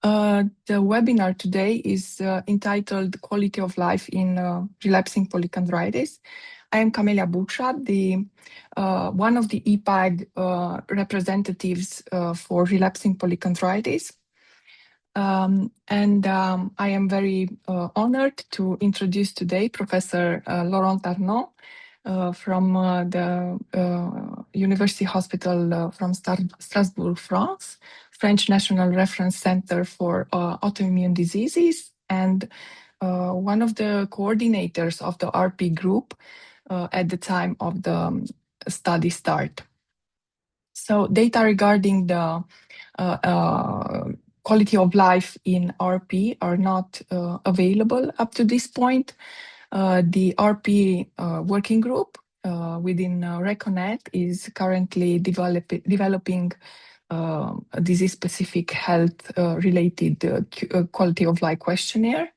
The webinar today is entitled Quality of Life in Relapsing Polychondritis. I am Camelia Buccia, one of the EPAG representatives for relapsing polychondritis. I am very honored to introduce today Professor Laurent Arnaud from the University Hospital from Strasbourg, France, French National Reference Center for Autoimmune Diseases, and one of the coordinators of the RP group at the time of the study start. So data regarding the quality of life in RP are not available up to this point. The RP working group within ReCONNET is currently developing a disease-specific health-related quality of life questionnaire.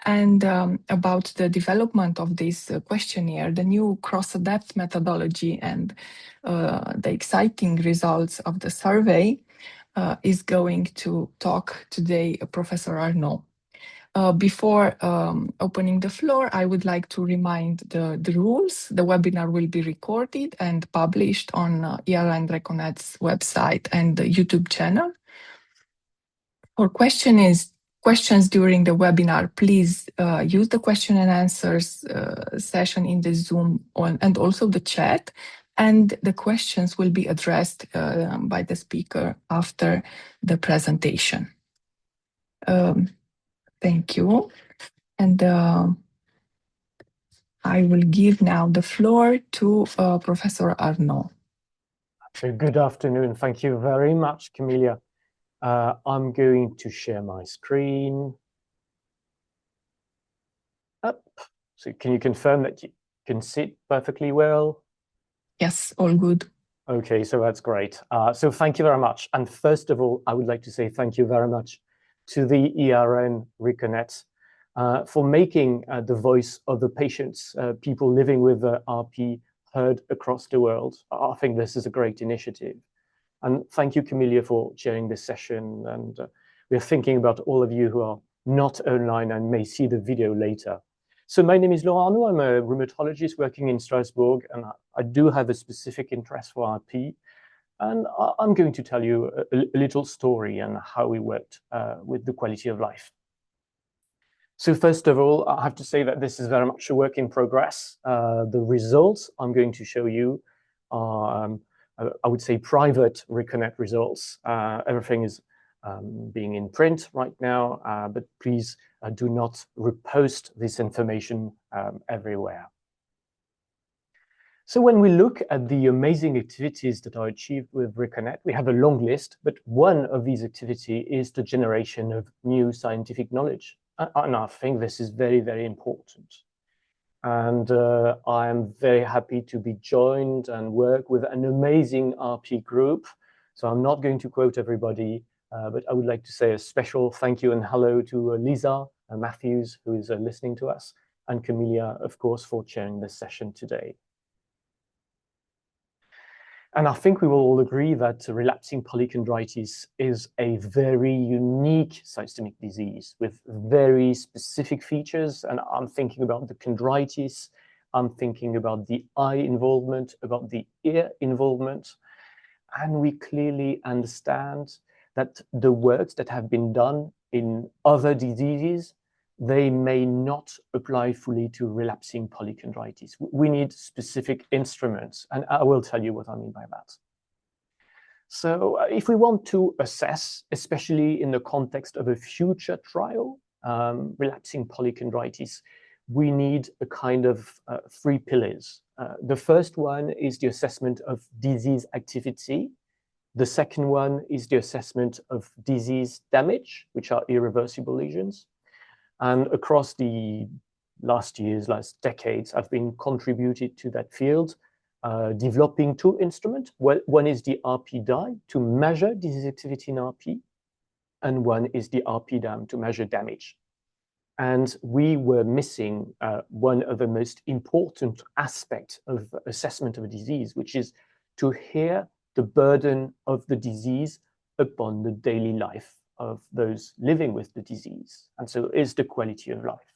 And about the development of this questionnaire, the new CROSSADAPT methodology and the exciting results of the survey is going to talk today Professor Arnaud. Before opening the floor, I would like to remind the rules. The webinar will be recorded and published on ERN ReCONNET's website and the YouTube channel. For questions during the webinar, please use the question and answers session in the Zoom and also the chat, and the questions will be addressed by the speaker after the presentation. Thank you. And I will give now the floor to Professor Arnaud. Good afternoon. Thank you very much, Camelia. I'm going to share my screen. Up. So can you confirm that you can see it perfectly well? Yes, all good. Okay, so that's great. So thank you very much. And first of all, I would like to say thank you very much to the ERN ReCONNET for making the voice of the patients, people living with RP, heard across the world. I think this is a great initiative. And thank you, Camelia, for chairing this session. And we're thinking about all of you who are not online and may see the video later. So my name is Laurent Arnaud. I'm a rheumatologist working in Strasbourg, and I do have a specific interest for RP. And I'm going to tell you a little story on how we worked with the quality of life. So first of all, I have to say that this is very much a work in progress. The results I'm going to show you are, I would say, private ReCONNET results. Everything is being in print right now, but please do not repost this information everywhere. So when we look at the amazing activities that are achieved with ReCONNET, we have a long list, but one of these activities is the generation of new scientific knowledge. And I think this is very, very important. And I am very happy to be joined and work with an amazing RP group. So I'm not going to quote everybody, but I would like to say a special thank you and hello to Lisa Matthews, who is listening to us, and Camelia, of course, for chairing this session today. And I think we will all agree that relapsing polychondritis is a very unique systemic disease with very specific features. And I'm thinking about the chondritis, I'm thinking about the eye involvement, about the ear involvement. And we clearly understand that the works that have been done in other diseases, they may not apply fully to relapsing polychondritis. We need specific instruments, and I will tell you what I mean by that. So if we want to assess, especially in the context of a future trial, relapsing polychondritis, we need a kind of three pillars. The first one is the assessment of disease activity. The second one is the assessment of disease damage, which are irreversible lesions. And across the last years, last decades, I've been contributed to that field, developing two instruments. One is the RP-DI to measure disease activity in RP, and one is the RP-DAM to measure damage. And we were missing one of the most important aspects of assessment of a disease, which is to hear the burden of the disease upon the daily life of those living with the disease, and so is the quality of life.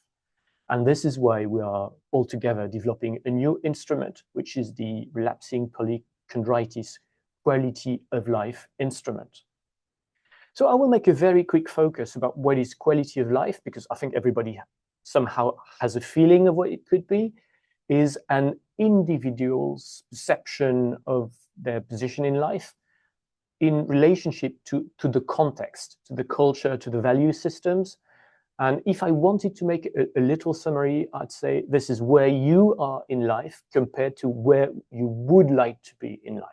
And this is why we are all together developing a new instrument, which is the Relapsing Polychondritis Quality of Life instrument. So I will make a very quick focus about what is quality of life, because I think everybody somehow has a feeling of what it could be, is an individual's perception of their position in life in relationship to the context, to the culture, to the value systems. And if I wanted to make a little summary, I'd say this is where you are in life compared to where you would like to be in life.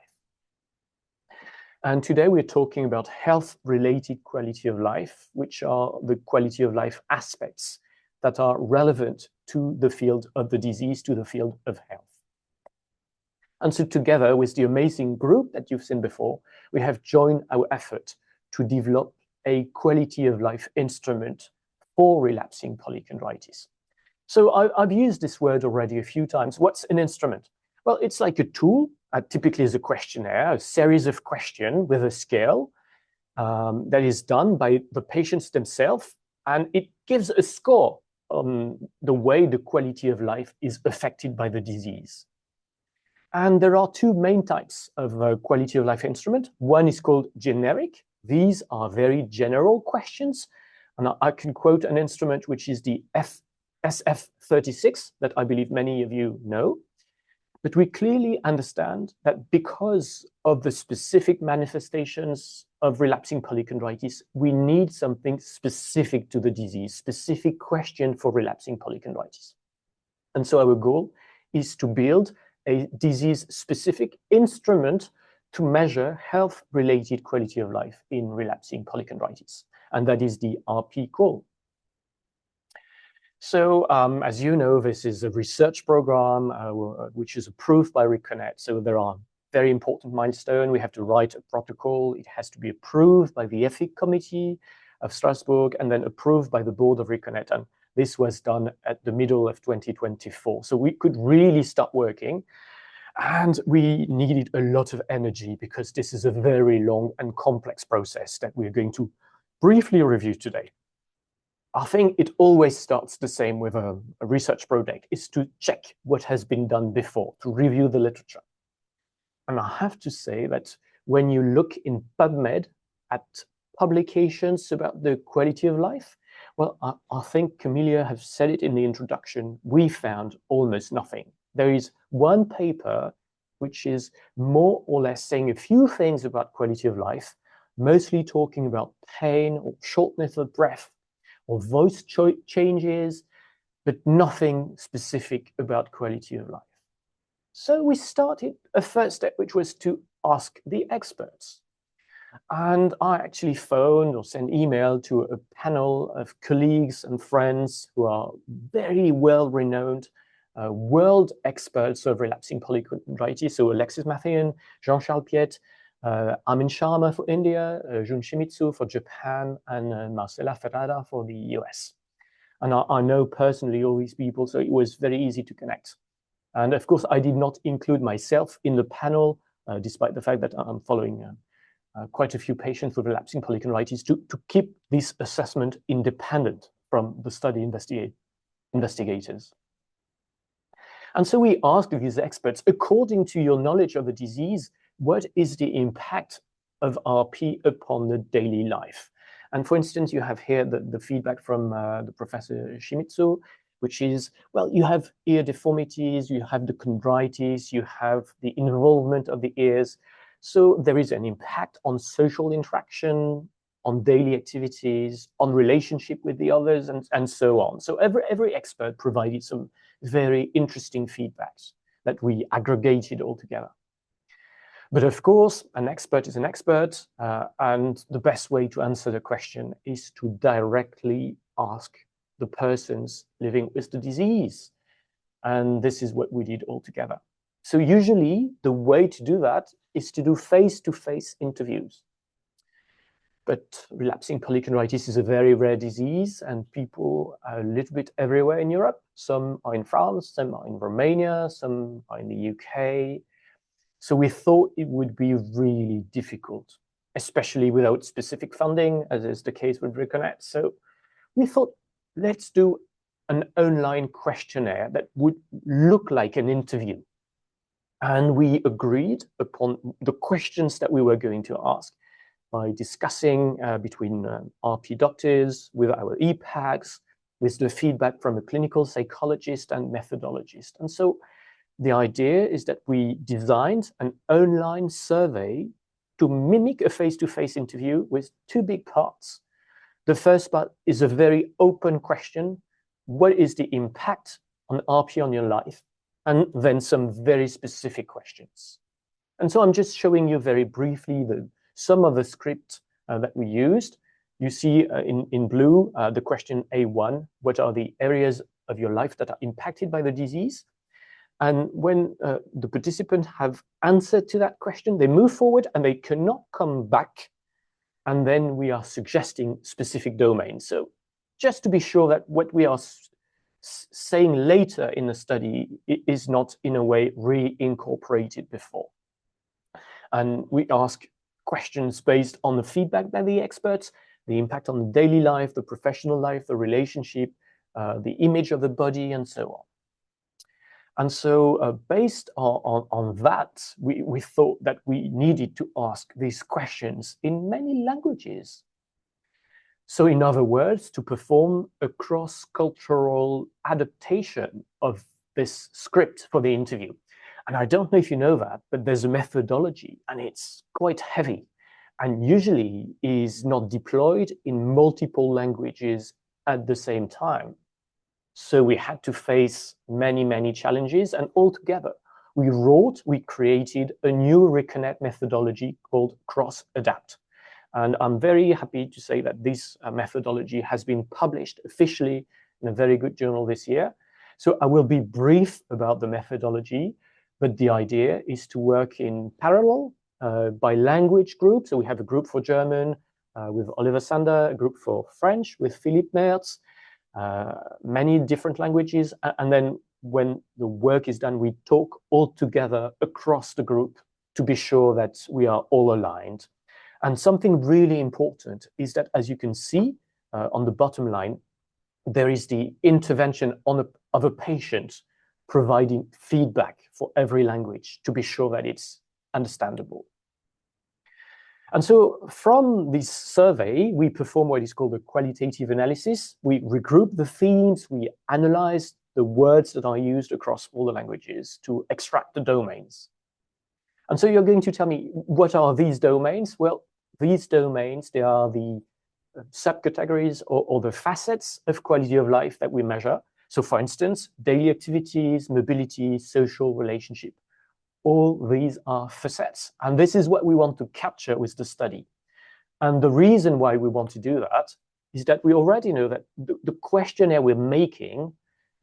And today we're talking about health-related quality of life, which are the quality of life aspects that are relevant to the field of the disease, to the field of health. And so together with the amazing group that you've seen before, we have joined our effort to develop a quality of life instrument for relapsing polychondritis. So I've used this word already a few times. What's an instrument? Well, it's like a tool, typically is a questionnaire, a series of questions with a scale that is done by the patients themselves, and it gives a score on the way the quality of life is affected by the disease. And there are two main types of quality of life instrument. One is called generic. These are very general questions. And I can quote an instrument which is the SF36 that I believe many of you know. But we clearly understand that because of the specific manifestations of relapsing polychondritis, we need something specific to the disease, specific question for relapsing polychondritis. And so our goal is to build a disease-specific instrument to measure health-related quality of life in relapsing polychondritis, and that is the RP-QoL. So, as you know, this is a research program which is approved by ReCONNET. So there are very important milestones. We have to write a protocol. It has to be approved by the ethics committee of Strasbourg and then approved by the board of ReCONNET. And this was done at the middle of 2024. So we could really start working. And we needed a lot of energy because this is a very long and complex process that we're going to briefly review today. I think it always starts the same with a research project, is to check what has been done before, to review the literature. And I have to say that when you look in PubMed at publications about the quality of life, well, I think Camilla has said it in the introduction, we found almost nothing. There is one paper which is more or less saying a few things about quality of life, mostly talking about pain or shortness of breath or voice changes, but nothing specific about quality of life. So we started a first step, which was to ask the experts. And I actually phoned or sent email to a panel of colleagues and friends who are very well-renowned world experts of relapsing polychondritis. So Alexis Mathian, Jean-Charles Piet, Amin Sharma for India, Jun Shimizu for Japan, and Marcela Ferrara for the US. And I know personally all these people, so it was very easy to connect. And of course, I did not include myself in the panel, despite the fact that I'm following quite a few patients with relapsing polychondritis to keep this assessment independent from the study investigators. And so we asked these experts, according to your knowledge of the disease, what is the impact of RP upon the daily life? And for instance, you have here the feedback from the Professor Shimizu, which is, well, you have ear deformities, you have the chondritis, you have the involvement of the ears. So there is an impact on social interaction, on daily activities, on relationship with the others, and so on. So every expert provided some very interesting feedbacks that we aggregated all together. But of course, an expert is an expert, and the best way to answer the question is to directly ask the persons living with the disease. And this is what we did all together. So usually the way to do that is to do face-to-face interviews. But relapsing polychondritis is a very rare disease, and people are a little bit everywhere in Europe. Some are in France, some are in Romania, some are in the UK. So we thought it would be really difficult especially without specific funding, as is the case with ReCONNET. So we thought, let's do an online questionnaire that would look like an interview. And we agreed upon the questions that we were going to ask by discussing between RP doctors, with our EPAGs, with the feedback from a clinical psychologist and methodologist. And so the idea is that we designed an online survey to mimic a face-to-face interview with two big parts. The first part is a very open question. What is the impact on RP on your life? And then some very specific questions. And so I'm just showing you very briefly some of the script that we used. You see in blue the question A1, what are the areas of your life that are impacted by the disease? And when the participants have answered to that question, they move forward and they cannot come back. And then we are suggesting specific domains. So just to be sure that what we are saying later in the study is not in a way reincorporated before. And we ask questions based on the feedback by the experts, the impact on the daily life, the professional life, the relationship, the image of the body, and so on. And so based on that, we thought that we needed to ask these questions in many languages. So in other words, to perform a cross-cultural adaptation of this script for the interview. And I don't know if you know that, but there's a methodology and it's quite heavy and usually is not deployed in multiple languages at the same time. So we had to face many, many challenges, and altogether we created a new ReCONNET methodology called CROSSADAPT. And I'm very happy to say that this methodology has been published officially in a very good journal this year. So I will be brief about the methodology, but the idea is to work in parallel by language group. So we have a group for German with Oliver Sander, a group for French with Philippe Mertz, many different languages. And then when the work is done, we talk all together across the group to be sure that we are all aligned. And something really important is that, as you can see on the bottom line, there is the intervention of a patient providing feedback for every language to be sure that it's understandable. And so from this survey, we perform what is called a qualitative analysis. We regroup the themes, we analyze the words that are used across all the languages to extract the domains. And so you're going to tell me, what are these domains? Well, these domains, they are the subcategories or the facets of quality of life that we measure. So for instance, daily activities, mobility, social relationship. All these are facets. And this is what we want to capture with the study. And the reason why we want to do that is that we already know that the questionnaire we're making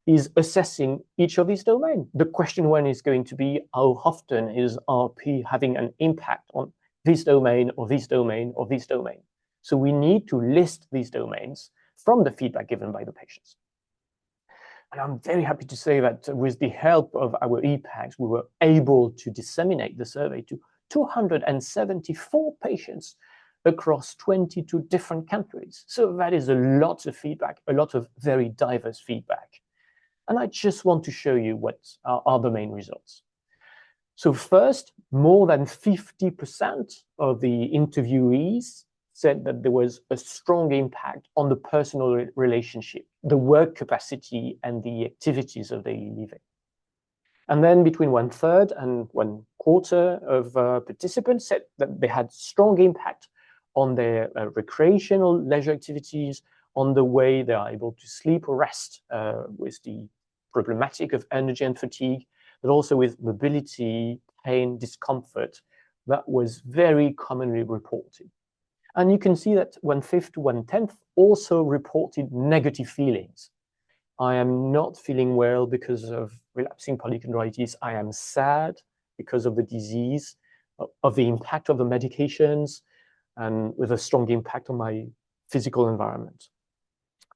is assessing each of these domains. The question one is going to be, how often is RP having an impact on this domain or this domain or this domain? So we need to list these domains from the feedback given by the patients. And I'm very happy to say that with the help of our EPAGs, we were able to disseminate the survey to 274 patients across 22 different countries. So that is a lot of feedback, a lot of very diverse feedback. And I just want to show you what are the main results. So first, more than 50% of the interviewees said that there was a strong impact on the personal relationship, the work capacity, and the activities of daily living. And then between 1/3 and 1/4 of participants said that they had strong impact on their recreational leisure activities, on the way they are able to sleep or rest with the problematic of energy and fatigue, but also with mobility, pain, discomfort. That was very commonly reported. And you can see that 1/5 to 1/10 also reported negative feelings. I am not feeling well because of relapsing polychondritis. I am sad because of the disease, of the impact of the medications, and with a strong impact on my physical environment.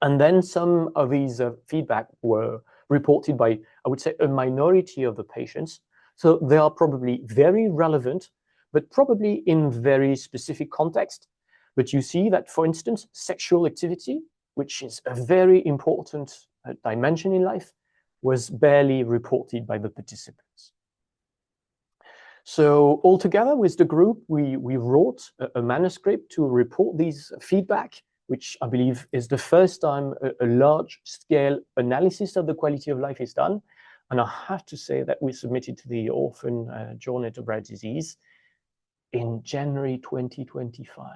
And then some of these feedback were reported by, I would say, a minority of the patients. So they are probably very relevant, but probably in very specific context. But you see that, for instance, sexual activity, which is a very important dimension in life, was barely reported by the participants. So altogether with the group, we wrote a manuscript to report these feedback, which I believe is the first time a large-scale analysis of the quality of life is done. And I have to say that we submitted to the Orphan Journal of Rare Disease in January 2025,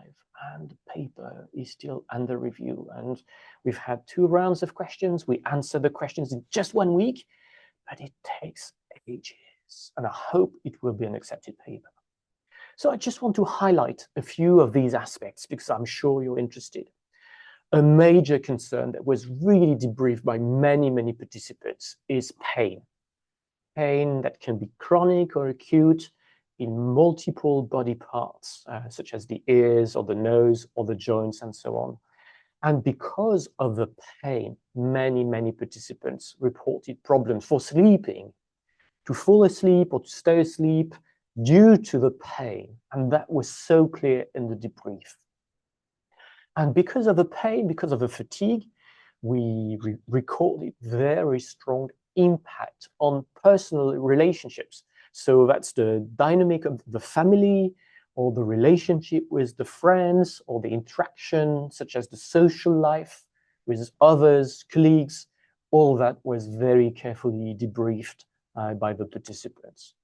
and the paper is still under review. And we've had 2 rounds of questions. We answered the questions in just 1 week, but it takes ages, and I hope it will be an accepted paper. So I just want to highlight a few of these aspects because I'm sure you're interested. A major concern that was really debriefed by many participants is pain. Pain that can be chronic or acute in multiple body parts, such as the ears or the nose or the joints and so on. And because of the pain, many participants reported problems for sleeping, to fall asleep or to stay asleep due to the pain. And that was so clear in the debrief. And because of the pain, because of the fatigue, we recorded very strong impact on personal relationships. So that's the dynamic of the family, or the relationship with the friends, or the interaction, such as the social life with others, colleagues. All that was very carefully debriefed by the participants.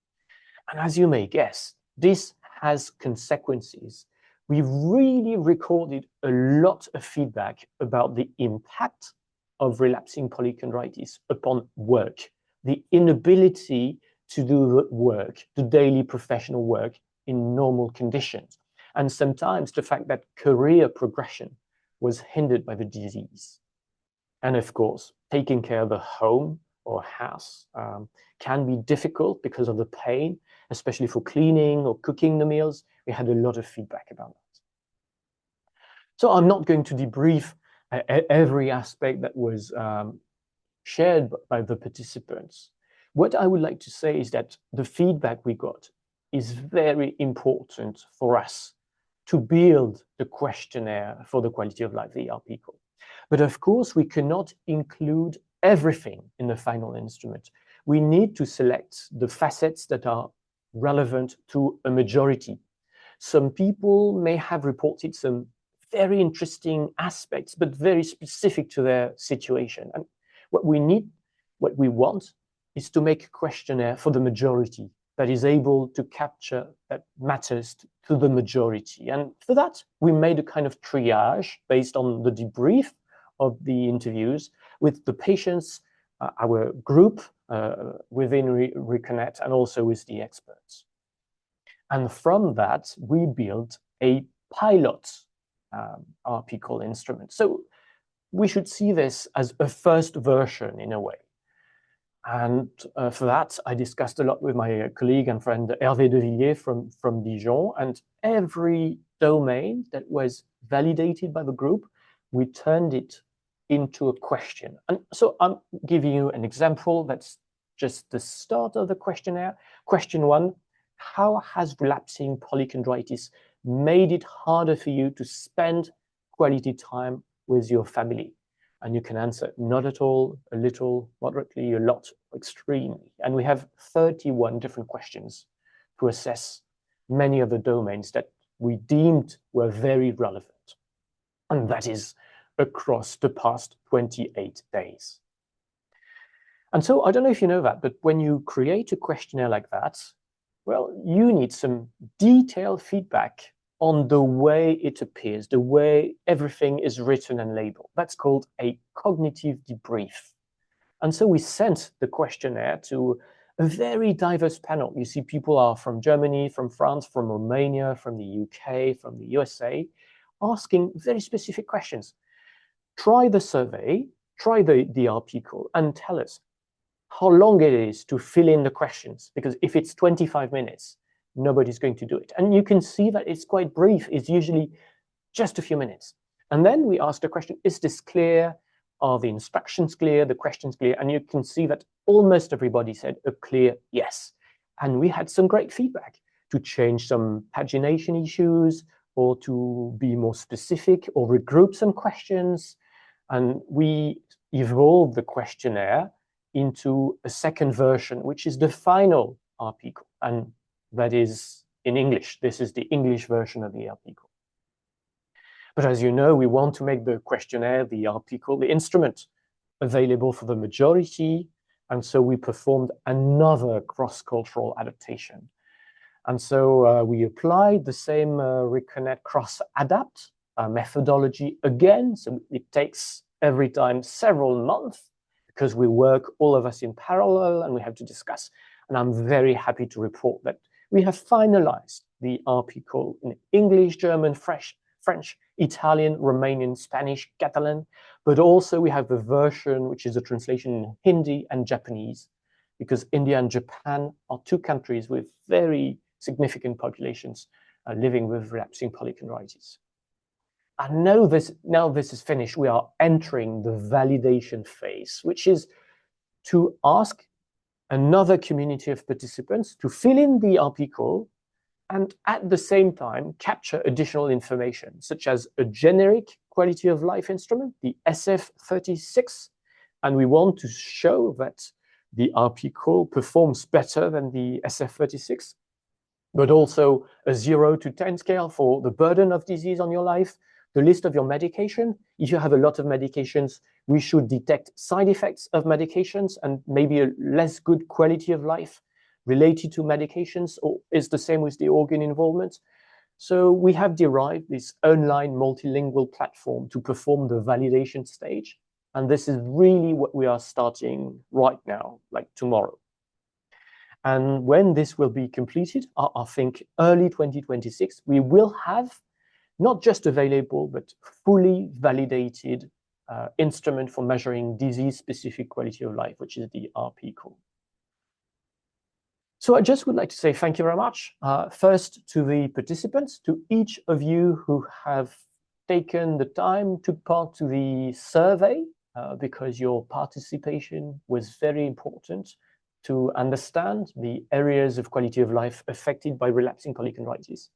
And as you may guess, this has consequences. We really recorded a lot of feedback about the impact of relapsing polychondritis upon work, the inability to do the work, the daily professional work in normal conditions, and sometimes the fact that career progression was hindered by the disease. And of course, taking care of the home or house can be difficult because of the pain, especially for cleaning or cooking the meals. We had a lot of feedback about that. So I'm not going to debrief every aspect that was shared by the participants. What I would like to say is that the feedback we got is very important for us to build the questionnaire for the quality of life, the RP-QoL. But of course, we cannot include everything in the final instrument. We need to select the facets that are relevant to a majority. Some people may have reported some very interesting aspects, but very specific to their situation. And what we want is to make a questionnaire for the majority that is able to capture that matters to the majority. And for that, we made a kind of triage based on the debrief of the interviews with the patients, our group within ReCONNET, and also with the experts. And from that, we built a pilot RP-QoL instrument. So we should see this as a first version in a way. And for that, I discussed a lot with my colleague and friend Hervé de Villiers from Dijon, and every domain that was validated by the group, we turned it into a question. And so I'm giving you an example that's just the start of the questionnaire. Question 1, how has relapsing polychondritis made it harder for you to spend quality time with your family? And you can answer not at all, a little, moderately, a lot, extremely. And we have 31 different questions to assess many of the domains that we deemed were very relevant. And that is across the past 28 days. And so I don't know if you know that, but when you create a questionnaire like that, well, you need some detailed feedback on the way it appears, the way everything is written and labeled. That's called a cognitive debrief. And so we sent the questionnaire to a very diverse panel. You see, people are from Germany, from France, from Romania, from the UK, from the USA, asking very specific questions. Try the survey, try the RP-QoL, and tell us how long it is to fill in the questions. Because if it's 25 minutes, nobody's going to do it. And you can see that it's quite brief. It's usually just a few minutes. And then we ask the question, is this clear? Are the instructions clear? The questions clear? And you can see that almost everybody said a clear yes. And we had some great feedback. to change some pagination issues, or to be more specific, or regroup some questions. And we evolved the questionnaire into a second version, which is the final RP-QoL, and that is in English. This is the English version of the RP-QoL. But as you know, we want to make the questionnaire, the RP-QoL, the instrument, available for the majority, and so we performed another cross-cultural adaptation. And so we applied the same ReCONNET CROSSADAPT methodology again. So it takes every time several months, because we work, all of us, in parallel, and we have to discuss. And I'm very happy to report that we have finalized the RP-QoL in English, German, French, Italian, Romanian, Spanish, Catalan, but also we have the version which is a translation in Hindi and Japanese, because India and Japan are two countries with very significant populations living with relapsing polychondritis. And now this is finished, we are entering the validation phase, which is to ask another community of participants to fill in the RP-QoL and at the same time capture additional information, such as a generic quality of life instrument, the SF36, and we want to show that the RP-QoL performs better than the SF36, but also a 0 to 10 scale for the burden of disease on your life, the list of your medication. If you have a lot of medications, we should detect side effects of medications and maybe a less good quality of life related to medications, or is the same with the organ involvement. So we have derived this online multilingual platform to perform the validation stage. And this is really what we are starting right now, like tomorrow. And when this will be completed, I think early 2026, we will have not just available, but fully validated instrument for measuring disease-specific quality of life, which is the RP-QoL. So I just would like to say thank you very much, first to the participants, to each of you who have taken the time, took part to the survey, because your participation was very important to understand the areas of quality of life affected by relapsing polychondritis,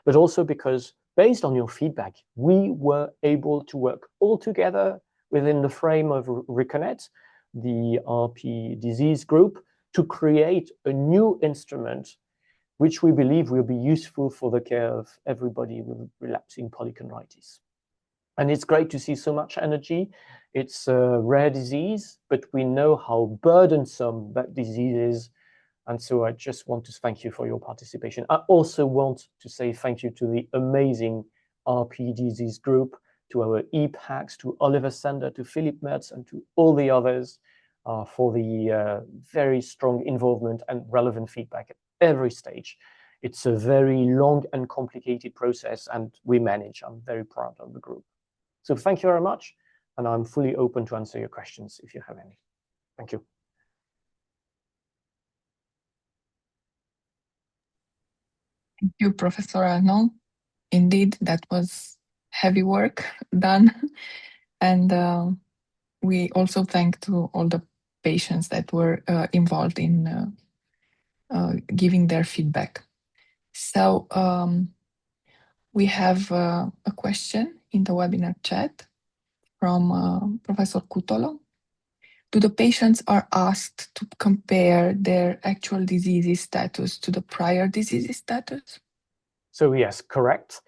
but also because based on your feedback, we were able to work all together within the frame of ReCONNET, the RP disease group, to create a new instrument which we believe will be useful for the care of everybody with relapsing polychondritis. And it's great to see so much energy. It's a rare disease, but we know how burdensome that disease is. And so I just want to thank you for your participation. I also want to say thank you to the amazing RP disease group, to our EPACs, to Oliver Sander, to Philip Mertz, and to all the others for the very strong involvement and relevant feedback at every stage. It's a very long and complicated process, and we manage. I'm very proud of the group. So thank you very much, and I'm fully open to answer your questions if you have any. Thank you. Thank you, Professor Arnaud. Indeed, that was heavy work done. And we also thank to all the patients that were involved in giving their feedback. So we have a question in the webinar chat from Professor Cutolo. Do the patients are asked to compare their actual disease status to the prior disease status? So yes, correct.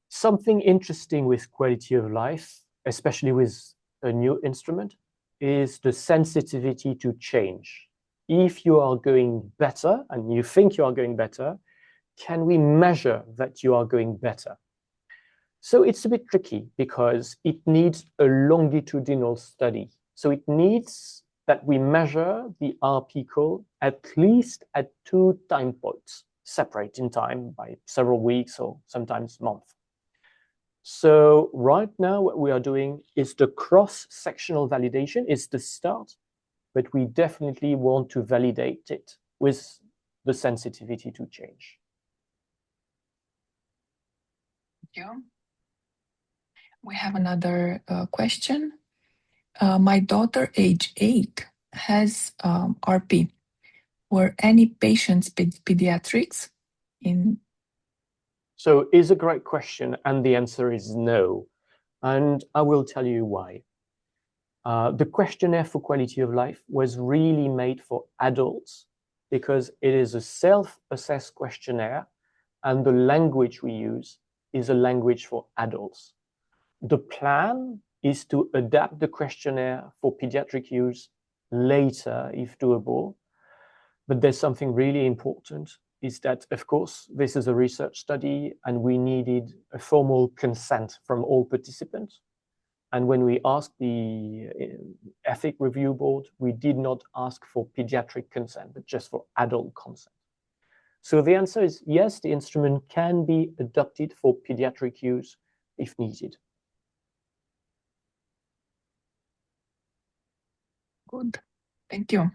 Something interesting with quality of life, especially with a new instrument, is the sensitivity to change. If you are going better and you think you are going better, can we measure that you are going better? So it's a bit tricky because it needs a longitudinal study. So it needs that we measure the RP-QoL at least at 2 time points, separate in time by several weeks or sometimes months. So right now what we are doing is the cross-sectional validation is the start, but we definitely want to validate it with the sensitivity to change. Thank you. We have another question. My daughter, age 8, has RP. Were any patients pediatrics? in? So it's a great question, and the answer is no. And I will tell you why. The questionnaire for quality of life was really made for adults because it is a self-assessed questionnaire, and the language we use is a language for adults. The plan is to adapt the questionnaire for pediatric use later, if doable. But there's something really important, is that, of course, this is a research study and we needed a formal consent from all participants. And when we asked the ethic review board, we did not ask for pediatric consent, but just for adult consent. So the answer is yes, the instrument can be adopted for pediatric use if needed. Good. Thank you.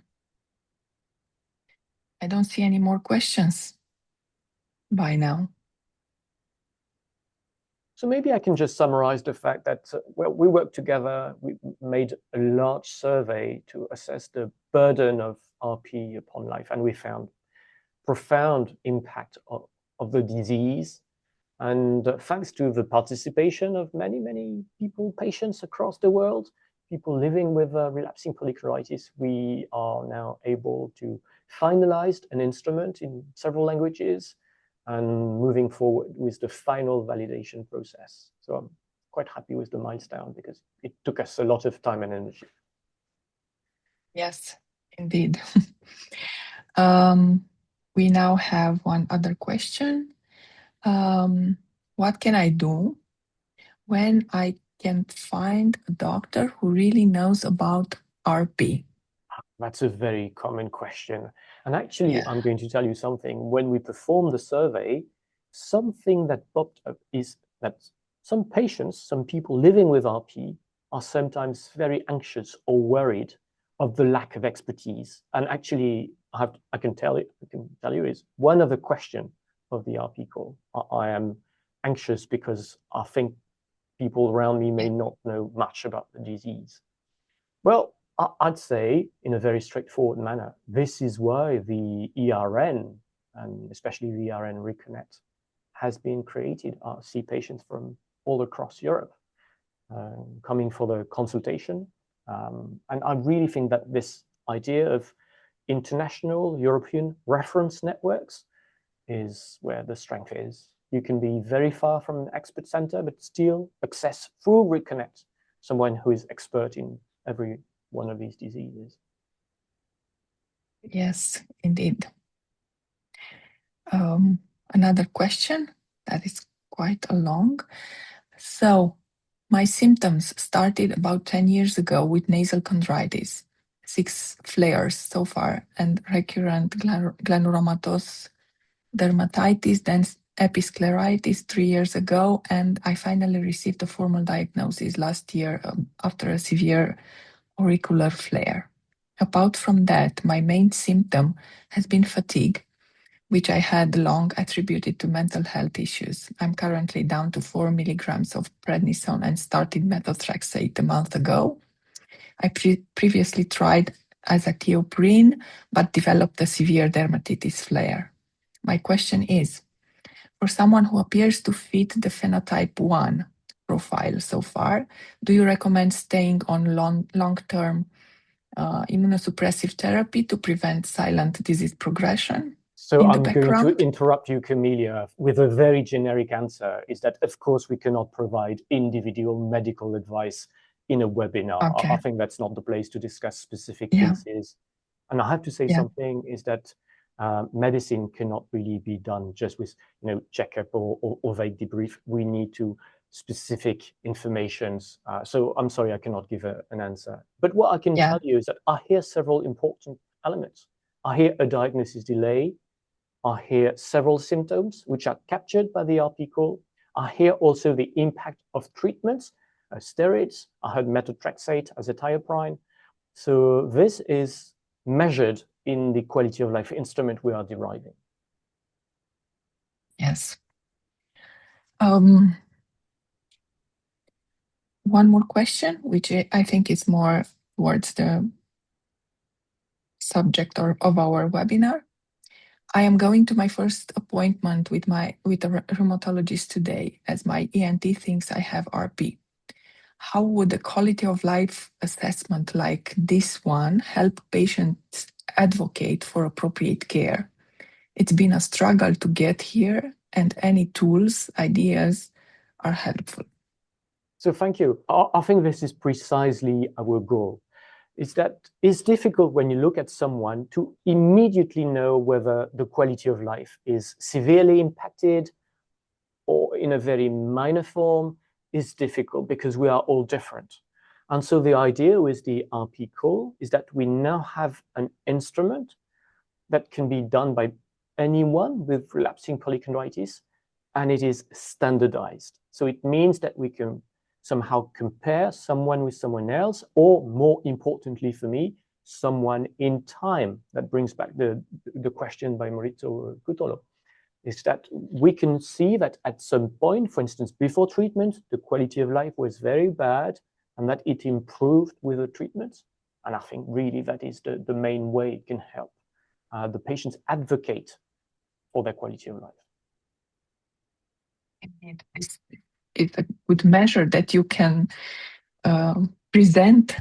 I don't see any more questions by now. So maybe I can just summarize the fact that well, we worked together, we made a large survey to assess the burden of RP upon life, and we found profound impact of the disease. And thanks to the participation of many, many people, patients across the world, people living with relapsing polychondritis, we are now able to finalize an instrument in several languages and moving forward with the final validation process. So I'm quite happy with the milestone because it took us a lot of time and energy. Yes, indeed. We now have one other question. What can I do when I can't find a doctor who really knows about RP? That's a very common question. And actually, I'm going to tell you something. When we performed the survey, something that popped up is that some patients, some people living with RP are sometimes very anxious or worried of the lack of expertise. And actually, I can tell you is one of the questions of the RP-QoL. I am anxious because I think people around me may not know much about the disease. Well, I'd say in a very straightforward manner, this is why the ERN, and especially the ERN ReCONNET, has been created. I see patients from all across Europe coming for the consultation. And I really think that this idea of international European reference networks is where the strength is. You can be very far from an expert center, but still access through ReCONNET someone who is expert in every one of these diseases. Yes, indeed. Another question that is quite long. So, my symptoms started about 10 years ago with nasal chondritis, 6 flares so far, and recurrent granulomatous dermatitis, then episcleritis 3 years ago, and I finally received a formal diagnosis last year after a severe auricular flare. Apart from that, my main symptom has been fatigue, which I had long attributed to mental health issues. I'm currently down to 4 milligrams of prednisone and started methotrexate a month ago. I previously tried azathioprine, but developed a severe dermatitis flare. My question is, for someone who appears to fit the phenotype 1 profile so far, do you recommend staying on long-term immunosuppressive therapy to prevent silent disease progression? So I'm going to interrupt you, Camelia, with a very generic answer, is that, of course, we cannot provide individual medical advice in a webinar. Okay. I think that's not the place to discuss specific cases. And I have to say something is that medicine cannot really be done just with checkup or vague debrief. We need to specific informations. So I'm sorry, I cannot give an answer. But what I can tell you is that I hear several important elements. I hear a diagnosis delay. I hear several symptoms which are captured by the RP-QoL. I hear also the impact of treatments, steroids. I heard methotrexate, azathioprine. So this is measured in the quality of life instrument we are deriving. Yes. One more question, which I think is more towards the subject of our webinar. I am going to my first appointment with a rheumatologist today, as my ENT thinks I have RP. How would a quality of life assessment like this one help patients advocate for appropriate care? It's been a struggle to get here, and any tools, ideas are helpful. So thank you. I think this is precisely our goal. Is that it's difficult when you look at someone to immediately know whether the quality of life is severely impacted or in a very minor form. Is difficult because we are all different. And so the idea with the RP-QoL is that we now have an instrument that can be done by anyone with relapsing polychondritis, and it is standardized. So it means that we can somehow compare someone with someone else, or more importantly for me, someone in time. That brings back the question by Maurizio Cutolo, is that we can see that at some point, for instance, before treatment, the quality of life was very bad, and that it improved with the treatment. And I think really that is the main way it can help the patients advocate for their quality of life. It's a good measure that you can present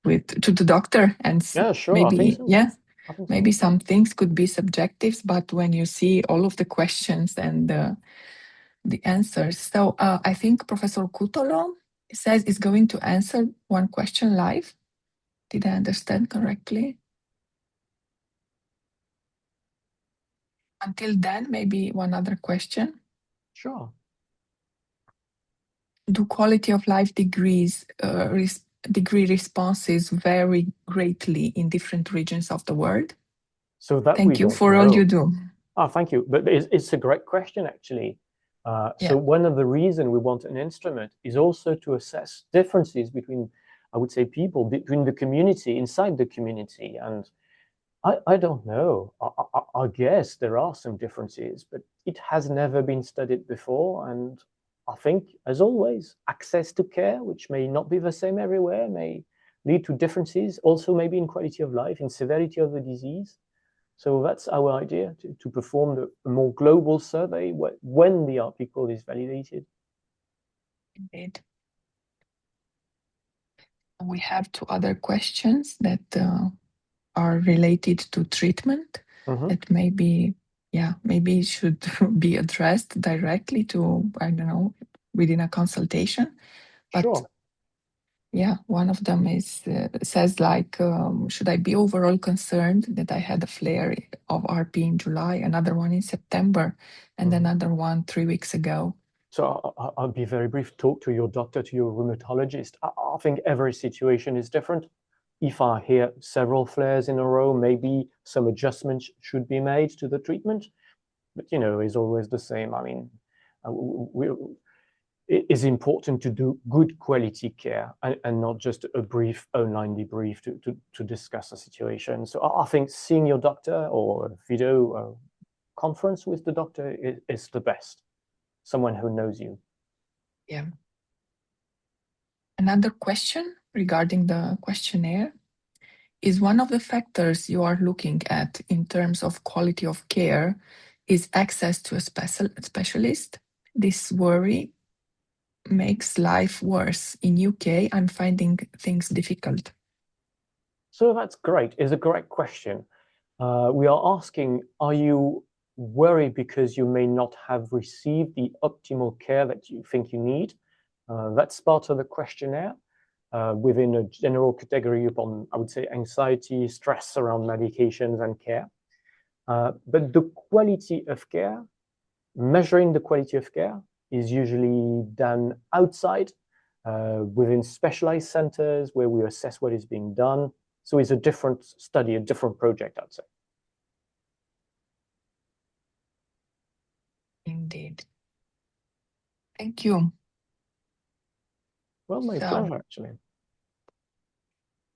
to the doctor, and yeah, sure, maybe, I think so. yeah, I think maybe so. some things could be subjective, but when you see all of the questions and the answers. So I think Professor Cutolo says is going to answer one question live. Did I understand correctly? Until then, maybe one other question. Sure. Do quality of life degree responses vary greatly in different regions of the world? So that Thank you for all you do. Oh, thank you. But it's a great question, actually. So one of the reasons we want an instrument is also to assess differences between, I would say, people, between the community, inside the community. And I don't know. I guess there are some differences, but it has never been studied before. And I think, as always, access to care, which may not be the same everywhere, may lead to differences, also maybe in quality of life, in severity of the disease. So that's our idea, to perform a more global survey when the RP-QoL is validated. Indeed. We have two other questions that are related to treatment that maybe should be addressed directly to, I don't know, within a consultation. But sure. Yeah, one of them says like, should I be overall concerned that I had a flare of RP in July, another one in September, and another one 3 weeks ago? So I'll be very brief. Talk to your doctor, to your rheumatologist. I think every situation is different. If I hear several flares in a row, maybe some adjustments should be made to the treatment. But, you know, it's always the same. I mean, it is important to do good quality care and not just a brief online debrief to discuss a situation. So I think seeing your doctor or a video conference with the doctor is the best. Someone who knows you. Yeah. Another question regarding the questionnaire is, one of the factors you are looking at in terms of quality of care is access to a specialist. This worry makes life worse. In UK, I'm finding things difficult. So that's great. It's a great question. We are asking, are you worried because you may not have received the optimal care that you think you need? That's part of the questionnaire within a general category upon, I would say, anxiety, stress around medications and care. But the quality of care, measuring the quality of care, is usually done outside within specialized centers where we assess what is being done. So it's a different study, a different project, I'd say. Indeed. Thank you. Well, my pleasure, actually.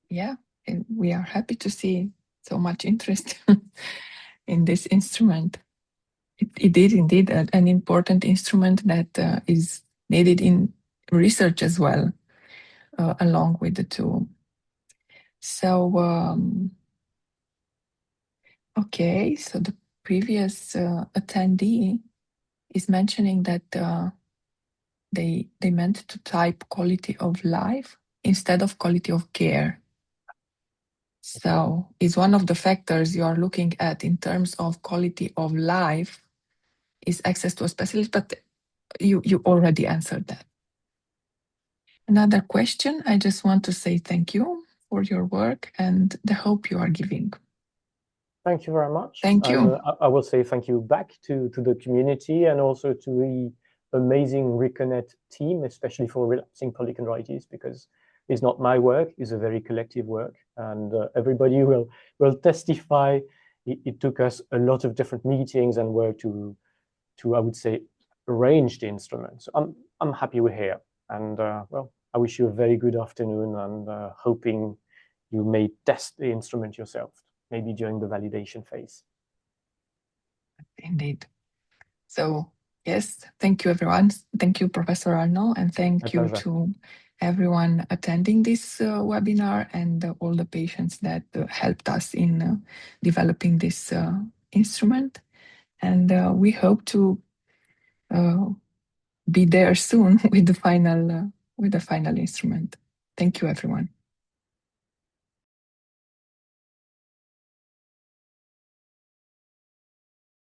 Yeah, and we are happy to see so much interest in this instrument. It is indeed an important instrument that is needed in research as well, along with the two. So, okay, so the previous attendee is mentioning that they meant to type quality of life instead of quality of care. So is one of the factors you are looking at in terms of quality of life is access to a specialist, but you already answered that. Another question, I just want to say thank you for your work and the hope you are giving. Thank you very much. Thank you. I will say thank you back to the community and also to the amazing ReCONNET team, especially for relapsing polychondritis, because it's not my work, it's a very collective work, and everybody will testify. It took us a lot of different meetings and work to I would say, arrange the instruments. So I'm happy we're here, and well, I wish you a very good afternoon, and hoping you may test the instrument yourself, maybe during the validation phase. Indeed. So yes, thank you everyone. Thank you, Professor Arnaud, and thank you to everyone attending this webinar and all the patients that helped us in developing this instrument. And we hope to be there soon with the final instrument. Thank you, everyone.